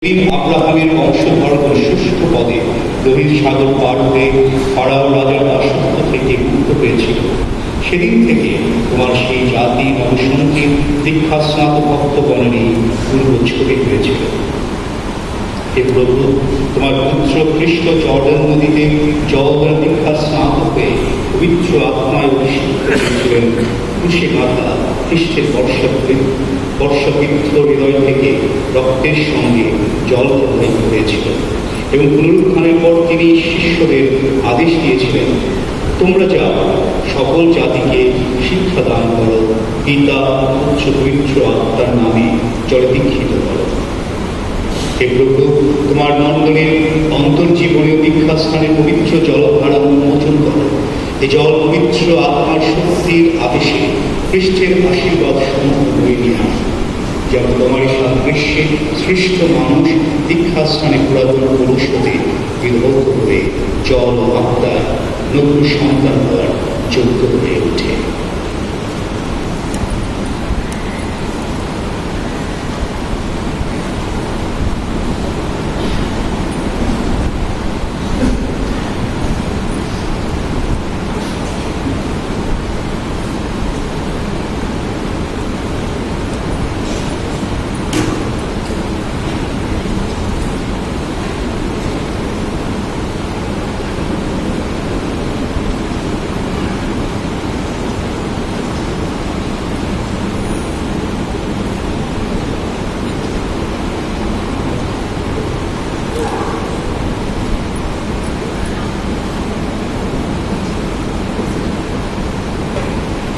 আব্রাহামের বংশধর্ম সুষ্ঠ পদে লোহিত সাগর পার হয়ে ফারাও রাজার দাসত্ব থেকে মুক্ত হয়েছিল, সেদিন থেকে তোমার সেই জাতি নবসঙ্গীত দীক্ষাস্নাত ভক্তগণেরই পূর্ব ছবি হয়েছিল। হে প্রভু, তোমার পুত্র খ্রিস্ট জর্ডান নদীতে জল দীক্ষা স্নাত হয়ে পবিত্র আত্মায় অভিষিক্ত হয়েছিলেন। খুশি মাতা খ্রিস্টের বর্ষবিদ্ধ হৃদয় থেকে রক্তের সঙ্গে জল প্রবাহিত হয়েছিল এবং পুনরুত্থানের পর তিনি শিষ্যদের আদেশ দিয়েছিলেন, তোমরা যাও, সকল জাতিকে শিক্ষা দান করো, পিতা পুত্র পবিত্র আত্মার নামে জলে দীক্ষিত করো। হে প্রভু, তোমার মণ্ডলের অন্তর্জীবনীয় দীক্ষাস্থানের পবিত্র জলধারা উন্মোচন করো। এই জল পবিত্র আত্মার শক্তির আদেশে খ্রিস্টের আশীর্বাদ সমূহ বয়ে নিয়ে আসে, যেমন তোমার সাদৃশ্যে সৃষ্ট মানুষ দীক্ষাস্থানে পুরাতন পুরুষ হতে বিধৌত হয়ে জল আত্মায় নতুন সন্তান হওয়ার যোগ্য হয়ে ওঠে।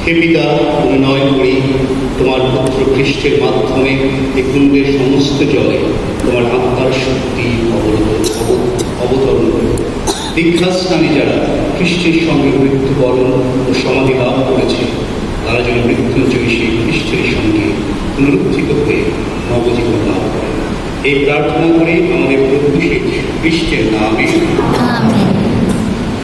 হে পিতা, উন্নয়ন করি তোমার পুত্র খ্রিস্টের মাধ্যমে এ কুণ্ডের সমস্ত জলে তোমার আত্মার শক্তি অবতরণ করে। দীক্ষাস্থানে যারা খ্রিস্টের সঙ্গে মৃত্যুবরণ ও সমাধি লাভ করেছে, তারা যেন মৃত্যুঞ্জয়ী সেই খ্রিস্টের সঙ্গে পুনরুত্থিত হয়ে নবজীবন লাভ করে। এই প্রার্থনা করে আমাদের প্রভু খ্রিস্টের নামে।